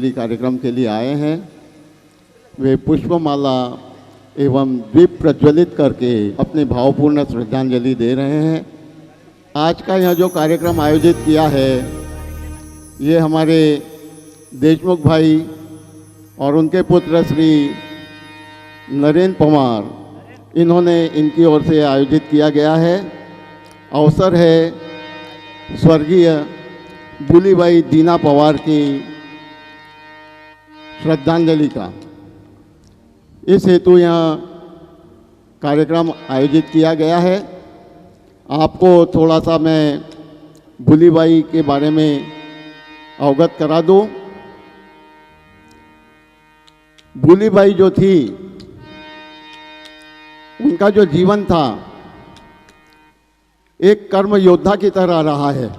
श्रद्धांजलि कार्यक्रम के लिए आए हैं। वे पुष्पमाला एवं दीप प्रज्वलित करके अपनी भावपूर्ण श्रद्धांजलि दे रहे हैं। आज का यह जो कार्यक्रम आयोजित किया है, ये हमारे देशमुख भाई और उनके पुत्र श्री नरेंद्र पवार, इन्होंने इनकी ओर से आयोजित किया गया है। अवसर है स्वर्गीय बुलीबाई दीना पवार की श्रद्धांजलि का। इस हेतु यहाँ कार्यक्रम आयोजित किया गया है। आपको थोड़ा सा मैं बुलीबाई के बारे में अवगत करा दूँ। बुलीबाई जो थी, उनका जो जीवन था एक कर्म योद्धा की तरह रहा है।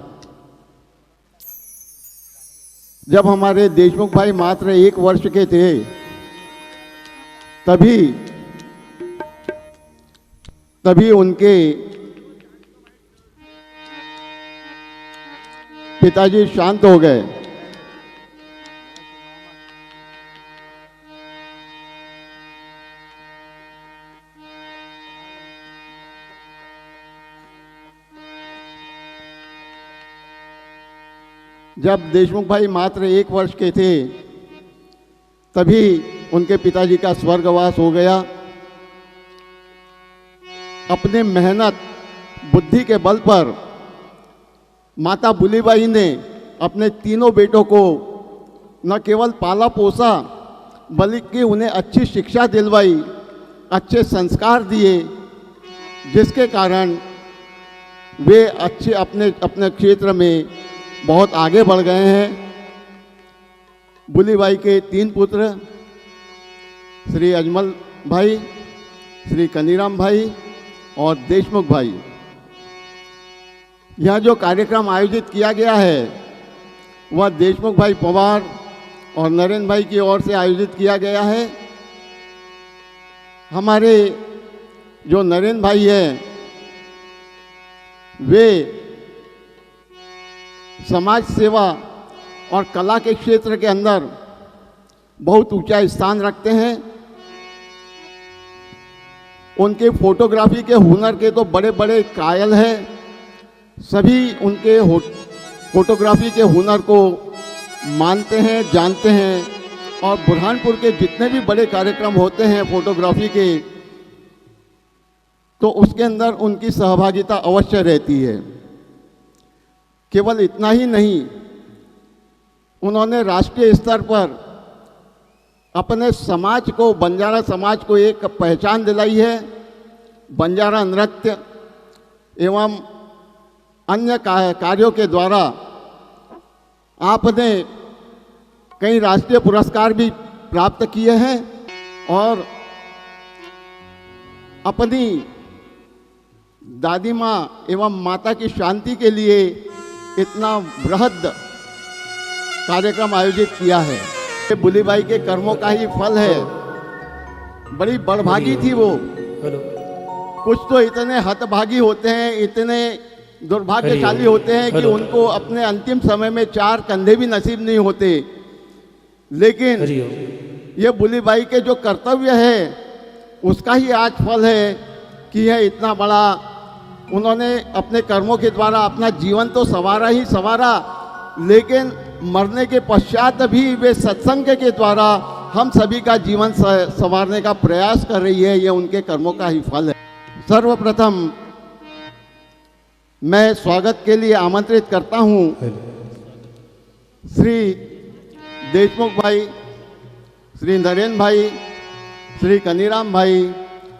जब हमारे देशमुख भाई मात्र 1 वर्ष के थे, तभी उनके पिताजी शांत हो गए। जब देशमुख भाई मात्र 1 वर्ष के थे, तभी उनके पिताजी का स्वर्गवास हो गया। अपने मेहनत बुद्धि के बल पर माता बुलीबाई ने अपने तीनों बेटों को न केवल पाला पोसा, बल्कि उन्हें अच्छी शिक्षा दिलवाई, अच्छे संस्कार दिए, जिसके कारण वे अच्छे अपने क्षेत्र में बहुत आगे बढ़ गए हैं। बुलीबाई के 3 पुत्र श्री अजमल भाई, श्री कनीराम भाई और देशमुख भाई। यह जो कार्यक्रम आयोजित किया गया है, वह देशमुख भाई पवार और नरेंद्र भाई की ओर से आयोजित किया गया है। हमारे जो नरेंद्र भाई हैं, वे समाज सेवा और कला के क्षेत्र के अंदर बहुत ऊंचा स्थान रखते हैं। उनके फोटोग्राफी के हुनर के तो बड़े बड़े कायल हैं। सभी उनके फोटोग्राफी के हुनर को मानते हैं, जानते हैं, और बुरहानपुर के जितने भी बड़े कार्यक्रम होते हैं फोटोग्राफी के, तो उसके अंदर उनकी सहभागिता अवश्य रहती है। केवल इतना ही नहीं, उन्होंने राष्ट्रीय स्तर पर अपने समाज को, बंजारा समाज को एक पहचान दिलाई है। बंजारा नृत्य एवं अन्य कार्यों के द्वारा आपने कई राष्ट्रीय पुरस्कार भी प्राप्त किए हैं और अपनी दादी माँ एवं माता की शांति के लिए इतना बृहद कार्यक्रम आयोजित किया है। ये बुलीबाई के कर्मों का ही फल है। बड़ी बड़भागी थी वो। कुछ तो इतने हतभागी होते हैं, इतने दुर्भाग्यशाली होते हैं कि उनको अपने अंतिम समय में 4 कंधे भी नसीब नहीं होते। लेकिन ये बुलीबाई के जो कर्तव्य है, उसका ही आज फल है कि यह इतना बड़ा, उन्होंने अपने कर्मों के द्वारा अपना जीवन तो संवारा ही संवारा, लेकिन मरने के पश्चात भी वे सत्संग के द्वारा हम सभी का जीवन संवारने का प्रयास कर रही है। ये उनके कर्मों का ही फल है। सर्वप्रथम मैं स्वागत के लिए आमंत्रित करता हूं श्री देशमुख भाई, श्री नरेंद्र भाई, श्री कनीराम भाई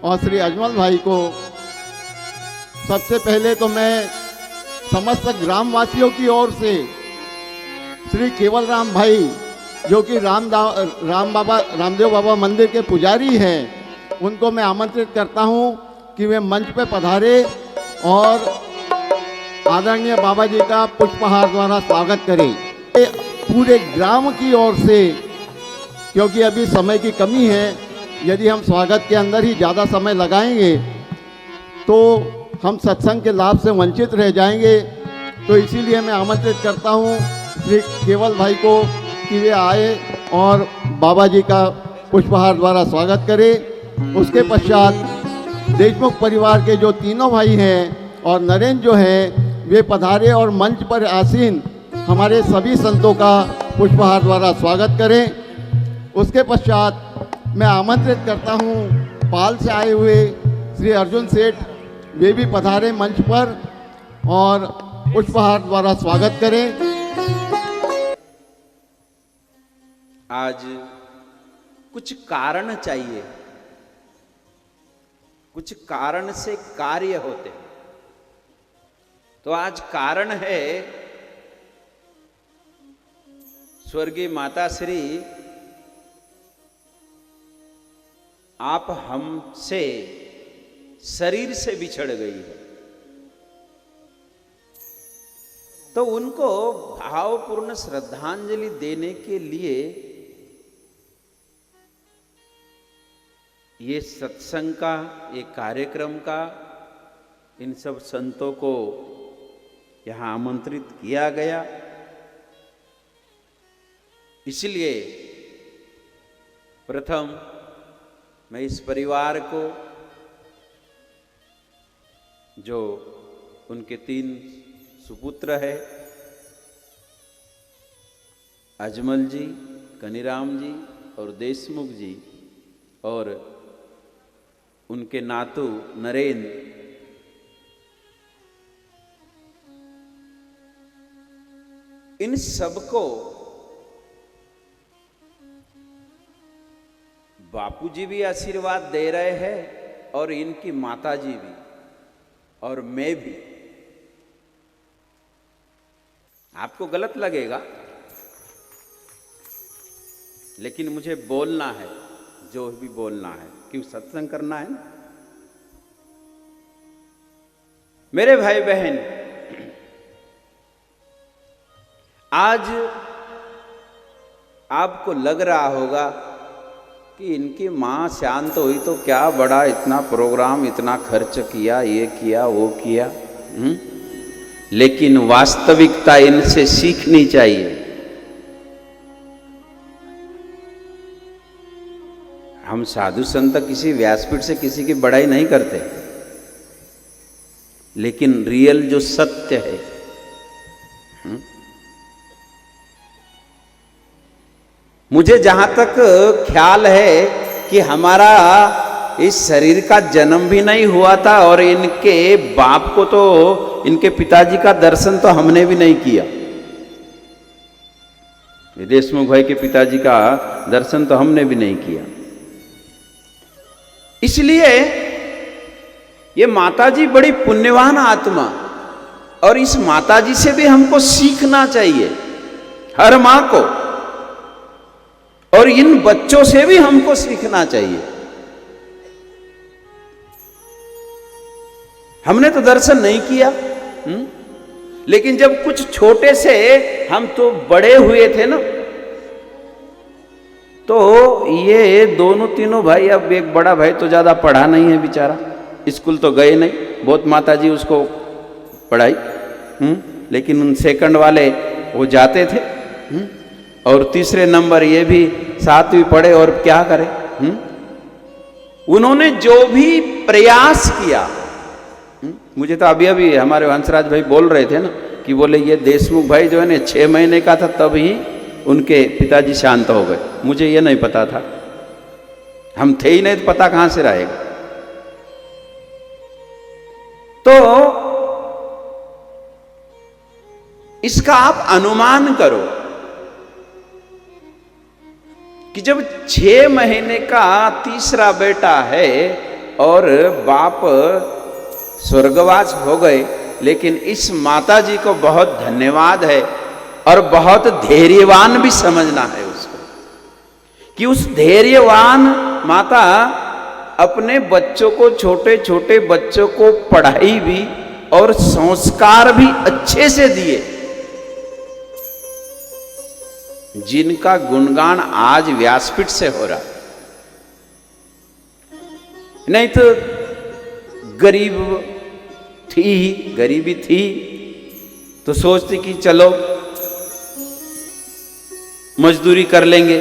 और श्री अजमल भाई को। सबसे पहले तो मैं समस्त ग्रामवासियों की ओर से श्री केवल राम भाई, जो कि रामदेव बाबा मंदिर के पुजारी हैं, उनको मैं आमंत्रित करता हूं कि वे मंच पे पधारे और आदरणीय बाबा जी का पुष्पहार द्वारा स्वागत करें। पूरे ग्राम की ओर से, क्योंकि अभी समय की कमी है, यदि हम स्वागत के अंदर ही ज़्यादा समय लगाएंगे तो हम सत्संग के लाभ से वंचित रह जाएंगे। तो इसीलिए मैं आमंत्रित करता हूँ श्री केवल भाई को कि वे आए और बाबा जी का पुष्पहार द्वारा स्वागत करें। उसके पश्चात देशमुख परिवार के जो तीनों भाई हैं और नरेंद्र जो हैं वे पधारे और मंच पर आसीन हमारे सभी संतों का पुष्पहार द्वारा स्वागत करें। उसके पश्चात मैं आमंत्रित करता हूं पाल से आए हुए श्री अर्जुन सेठ, वे भी पधारे मंच पर और पुष्पहार द्वारा स्वागत करें। आज कुछ कारण चाहिए, कुछ कारण से कार्य होते हैं। तो आज कारण है स्वर्गीय माता श्री, आप हमसे शरीर से बिछड़ गई है, तो उनको भावपूर्ण श्रद्धांजलि देने के लिए ये सत्संग का, ये कार्यक्रम का, इन सब संतों को यहाँ आमंत्रित किया गया। इसलिए प्रथम मैं इस परिवार को, जो उनके 3 सुपुत्र है, अजमल जी, कनीराम जी और देशमुख जी, और उनके नातू नरेंद्र, इन सबको बापूजी भी आशीर्वाद दे रहे हैं और इनकी माताजी भी और मैं भी। आपको गलत लगेगा, लेकिन मुझे बोलना है, जो भी बोलना है, क्यों सत्संग करना है ना। मेरे भाई बहन, आज आपको लग रहा होगा कि इनकी मां शांत हुई तो क्या बड़ा इतना प्रोग्राम, इतना खर्च किया, ये किया, वो किया। लेकिन वास्तविकता इनसे सीखनी चाहिए। हम साधु संत किसी व्यासपीठ से किसी की बड़ाई नहीं करते, लेकिन रियल जो सत्य है, मुझे जहां तक ख्याल है कि हमारा इस शरीर का जन्म भी नहीं हुआ था और इनके बाप को तो, इनके पिताजी का दर्शन तो हमने भी नहीं किया। देशमुख भाई के पिताजी का दर्शन तो हमने भी नहीं किया। इसलिए ये माताजी बड़ी पुण्यवान आत्मा, और इस माताजी से भी हमको सीखना चाहिए, हर मां को, और इन बच्चों से भी हमको सीखना चाहिए। हमने तो दर्शन नहीं किया, लेकिन जब कुछ छोटे से हम तो बड़े हुए थे ना, तो ये दोनों तीनों भाई, अब एक बड़ा भाई तो ज्यादा पढ़ा नहीं है बेचारा, स्कूल तो गए नहीं, बहुत माताजी उसको पढ़ाई, लेकिन उन सेकंड वाले वो जाते थे, और तीसरे नंबर ये भी 7वीं पढ़े, और क्या करें। उन्होंने जो भी प्रयास किया, मुझे तो अभी अभी हमारे हंसराज भाई बोल रहे थे ना, कि बोले ये देशमुख भाई जो है ना 6 महीने का था तब ही उनके पिताजी शांत हो गए। मुझे ये नहीं पता था, हम थे ही नहीं तो पता कहां से रहेगा। तो इसका आप अनुमान करो कि जब 6 महीने का तीसरा बेटा है और बाप स्वर्गवास हो गए, लेकिन इस माता जी को बहुत धन्यवाद है और बहुत धैर्यवान भी समझना है उसको, कि उस धैर्यवान माता अपने बच्चों को, छोटे छोटे बच्चों को पढ़ाई भी और संस्कार भी अच्छे से दिए, जिनका गुणगान आज व्यासपीठ से हो रहा। नहीं तो गरीबी थी तो सोचते कि चलो मजदूरी कर लेंगे,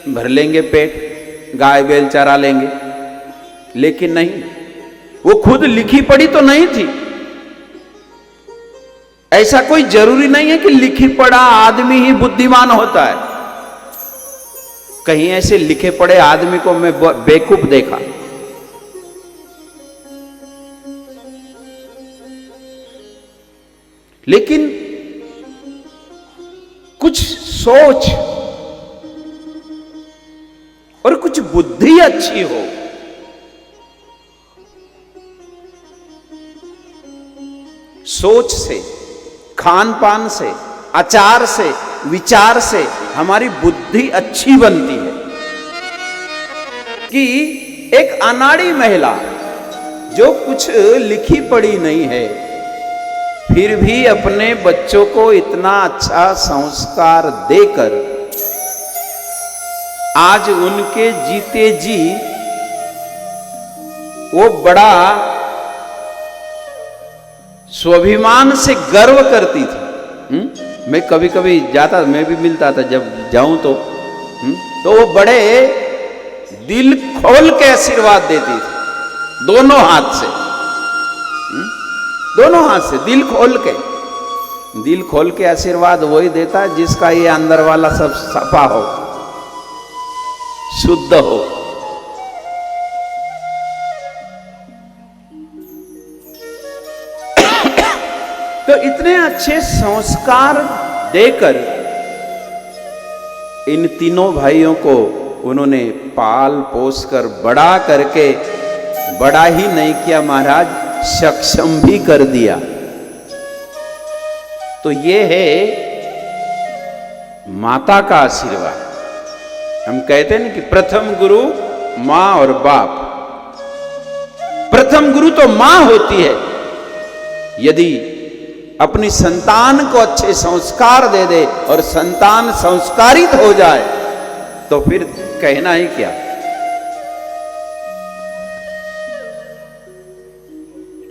भर लेंगे पेट, गाय बैल चरा लेंगे। लेकिन नहीं, वो खुद लिखी पढ़ी तो नहीं थी। ऐसा कोई जरूरी नहीं है कि लिखी पढ़ा आदमी ही बुद्धिमान होता है। कहीं ऐसे लिखे पढ़े आदमी को मैं बेवकूफ देखा। लेकिन कुछ सोच और कुछ बुद्धि अच्छी हो, सोच से, खान पान से, आचार से, विचार से हमारी बुद्धि अच्छी बनती है। कि एक अनाड़ी महिला जो कुछ लिखी पढ़ी नहीं है, फिर भी अपने बच्चों को इतना अच्छा संस्कार देकर आज उनके जीते जी वो बड़ा स्वाभिमान से गर्व करती थी। मैं कभी कभी जाता, मैं भी मिलता था, जब जाऊं तो वो बड़े दिल खोल के आशीर्वाद देती थी, दोनों हाथ से, दोनों हाथ से दिल खोल के आशीर्वाद वही देता है जिसका ये अंदर वाला सब सफा हो, शुद्ध हो। तो इतने अच्छे संस्कार देकर इन तीनों भाइयों को उन्होंने पाल पोस कर बड़ा करके, बड़ा ही नहीं किया महाराज, सक्षम भी कर दिया। तो ये है माता का आशीर्वाद। हम कहते हैं ना कि प्रथम गुरु मां और बाप। प्रथम गुरु तो मां होती है। यदि अपनी संतान को अच्छे संस्कार दे दे और संतान संस्कारित हो जाए तो फिर कहना ही क्या।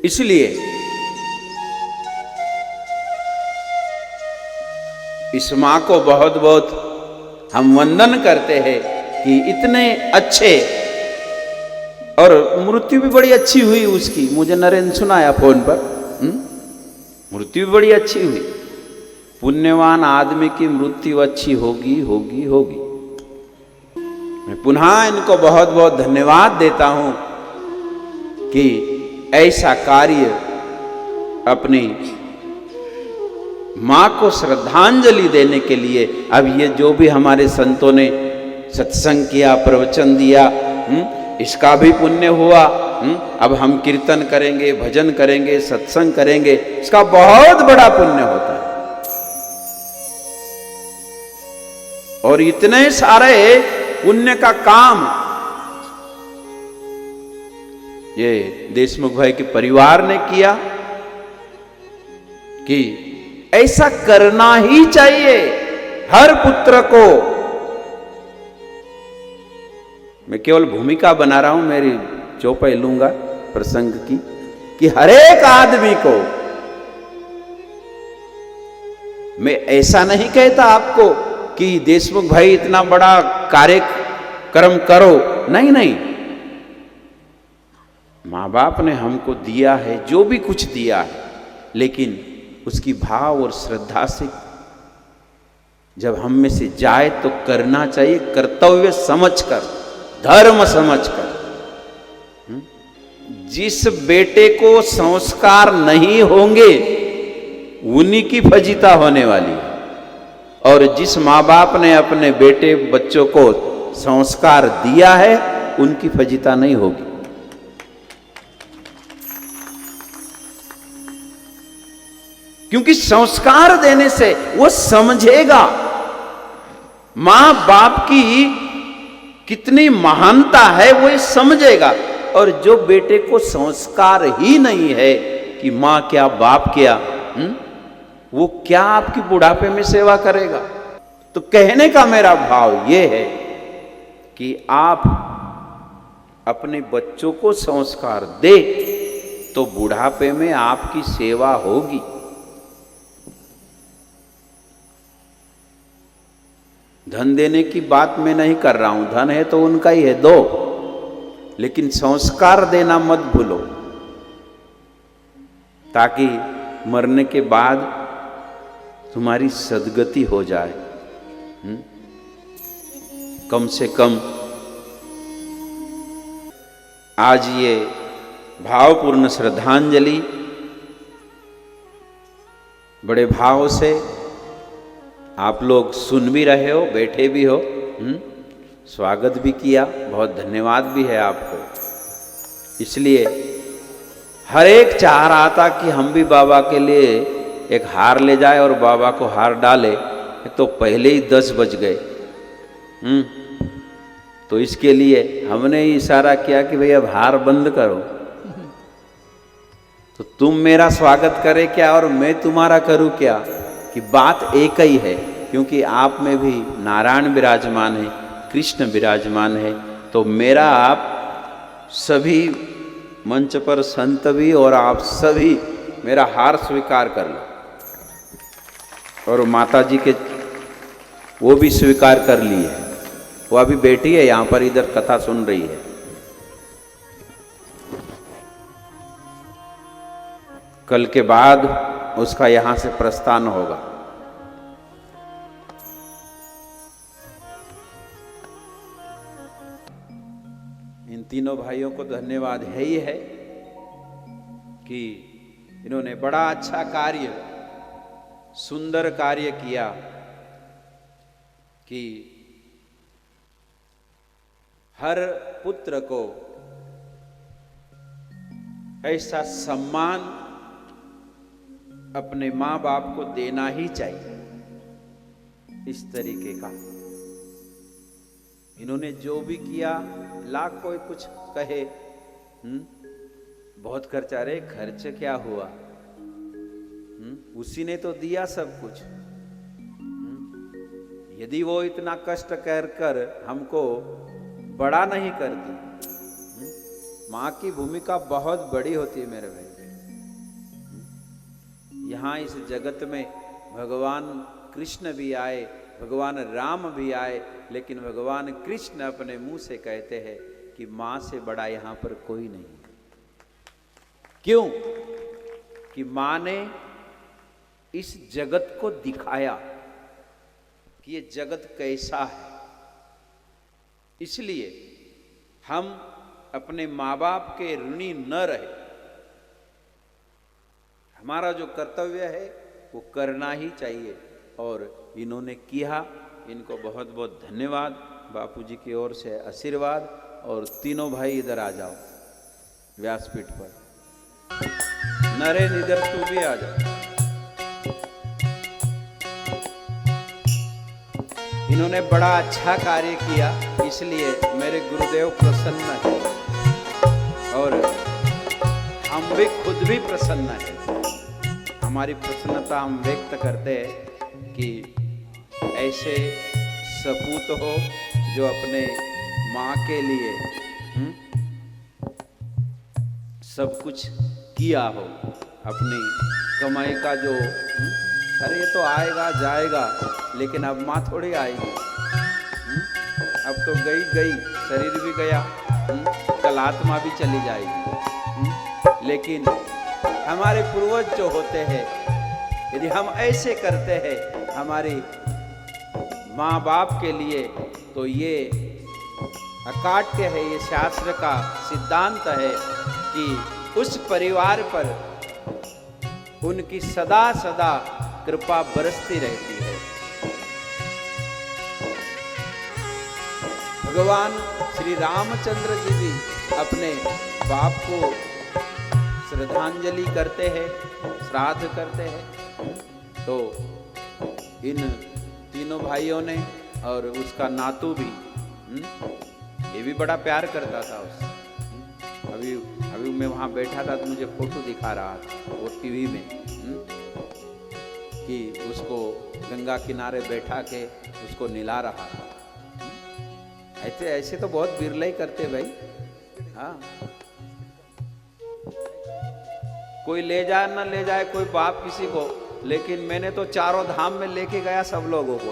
इसलिए इस मां को बहुत बहुत हम वंदन करते हैं कि इतने अच्छे, और मृत्यु भी बड़ी अच्छी हुई उसकी। मुझे नरेंद्र सुनाया फोन पर, मृत्यु भी बड़ी अच्छी हुई। पुण्यवान आदमी की मृत्यु अच्छी होगी होगी होगी। मैं पुनः इनको बहुत बहुत धन्यवाद देता हूं कि ऐसा कार्य अपनी मां को श्रद्धांजलि देने के लिए, अब ये जो भी हमारे संतों ने सत्संग किया, प्रवचन दिया, इसका भी पुण्य हुआ। अब हम कीर्तन करेंगे, भजन करेंगे, सत्संग करेंगे, इसका बहुत बड़ा पुण्य होता है। और इतने सारे पुण्य का काम ये देशमुख भाई के परिवार ने किया कि ऐसा करना ही चाहिए हर पुत्र को। मैं केवल भूमिका बना रहा हूं, मेरी चौपाई लूंगा प्रसंग की, कि हर एक आदमी को, मैं ऐसा नहीं कहता आपको कि देशमुख भाई इतना बड़ा कार्यक्रम करो, नहीं नहीं, मां बाप ने हमको दिया है जो भी कुछ दिया है, लेकिन उसकी भाव और श्रद्धा से जब हम में से जाए तो करना चाहिए, कर्तव्य समझकर, धर्म समझकर। जिस बेटे को संस्कार नहीं होंगे उन्हीं की फजीता होने वाली है, और जिस माँ बाप ने अपने बेटे बच्चों को संस्कार दिया है उनकी फजीता नहीं होगी। क्योंकि संस्कार देने से वो समझेगा मां बाप की कितनी महानता है, वो ये समझेगा। और जो बेटे को संस्कार ही नहीं है कि मां क्या बाप क्या, वो क्या आपकी बुढ़ापे में सेवा करेगा। तो कहने का मेरा भाव ये है कि आप अपने बच्चों को संस्कार दे तो बुढ़ापे में आपकी सेवा होगी। धन देने की बात मैं नहीं कर रहा हूं, धन है तो उनका ही है, दो, लेकिन संस्कार देना मत भूलो, ताकि मरने के बाद तुम्हारी सदगति हो जाए। कम से कम आज ये भावपूर्ण श्रद्धांजलि बड़े भाव से आप लोग सुन भी रहे हो, बैठे भी हो, स्वागत भी किया, बहुत धन्यवाद भी है आपको। इसलिए हर एक चाह रहा था कि हम भी बाबा के लिए एक हार ले जाए और बाबा को हार डाले, तो पहले ही 10 बज गए। तो इसके लिए हमने ही इशारा किया कि भैया अब हार बंद करो, तो तुम मेरा स्वागत करे क्या और मैं तुम्हारा करूं क्या, कि बात एक ही है, क्योंकि आप में भी नारायण विराजमान है, कृष्ण विराजमान है। तो मेरा आप सभी मंच पर संत भी और आप सभी मेरा हार स्वीकार कर लो। और माता जी के वो भी स्वीकार कर लिए है, वो अभी बैठी है यहाँ पर, इधर कथा सुन रही है। कल के बाद उसका यहां से प्रस्थान होगा। इन तीनों भाइयों को धन्यवाद है ही है कि इन्होंने बड़ा अच्छा कार्य, सुंदर कार्य किया कि हर पुत्र को ऐसा सम्मान अपने मां बाप को देना ही चाहिए। इस तरीके का इन्होंने जो भी किया, लाख कोई कुछ कहे, बहुत खर्चा, रे खर्च क्या हुआ, उसी ने तो दिया सब कुछ। यदि वो इतना कष्ट कर कर हमको बड़ा नहीं करती, मां की भूमिका बहुत बड़ी होती है मेरे भाई। यहाँ इस जगत में भगवान कृष्ण भी आए, भगवान राम भी आए, लेकिन भगवान कृष्ण अपने मुंह से कहते हैं कि मां से बड़ा यहाँ पर कोई नहीं। क्यों? कि मां ने इस जगत को दिखाया कि ये जगत कैसा है। इसलिए हम अपने माँ बाप के ऋणी न रहे। हमारा जो कर्तव्य है वो करना ही चाहिए, और इन्होंने किया। इनको बहुत बहुत धन्यवाद, बापूजी की ओर से आशीर्वाद। और तीनों भाई इधर आ जाओ व्यासपीठ पर। नरेन इधर तू भी आ जा। इन्होंने बड़ा अच्छा कार्य किया, इसलिए मेरे गुरुदेव प्रसन्न है और हम भी खुद भी प्रसन्न है। हमारी प्रसन्नता हम व्यक्त करते हैं कि ऐसे सपूत हो जो अपने माँ के लिए सब कुछ किया हो। अपनी कमाई का जो अरे ये तो आएगा जाएगा, लेकिन अब माँ थोड़ी आएगी। अब तो गई, शरीर भी गया, कल आत्मा भी चली जाएगी। लेकिन हमारे पूर्वज जो होते हैं, यदि हम ऐसे करते हैं हमारी माँ बाप के लिए, तो ये अकाट्य है, ये शास्त्र का सिद्धांत है कि उस परिवार पर उनकी सदा सदा कृपा बरसती रहती है। भगवान श्री रामचंद्र जी भी अपने बाप को श्रद्धांजलि करते हैं, श्राद्ध करते हैं। तो इन तीनों भाइयों ने और उसका नातू भी, ये भी बड़ा प्यार करता था उससे। अभी मैं वहाँ बैठा था तो मुझे फोटो दिखा रहा था वो टीवी में, कि उसको गंगा किनारे बैठा के उसको निला रहा था। ऐसे तो बहुत बिरला ही करते भाई। हाँ, कोई ले जाए ना ले जाए कोई बाप किसी को, लेकिन मैंने तो चारों धाम में लेके गया सब लोगों को।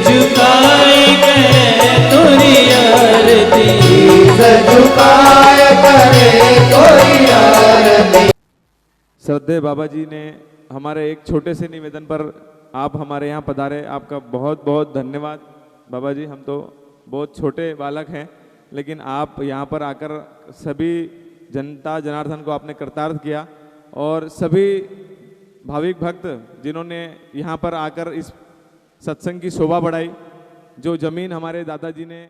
झुकाए करे तोरी आरती झुकाए करे तोरी आरती। श्रद्धेय बाबा जी ने हमारे एक छोटे से निवेदन पर आप हमारे यहाँ पधारे, आपका बहुत बहुत धन्यवाद बाबा जी। हम तो बहुत छोटे बालक हैं, लेकिन आप यहाँ पर आकर सभी जनता जनार्दन को आपने कृतार्थ किया, और सभी भाविक भक्त जिन्होंने यहाँ पर आकर इस सत्संग की शोभा बढ़ाई, जो जमीन हमारे दादाजी ने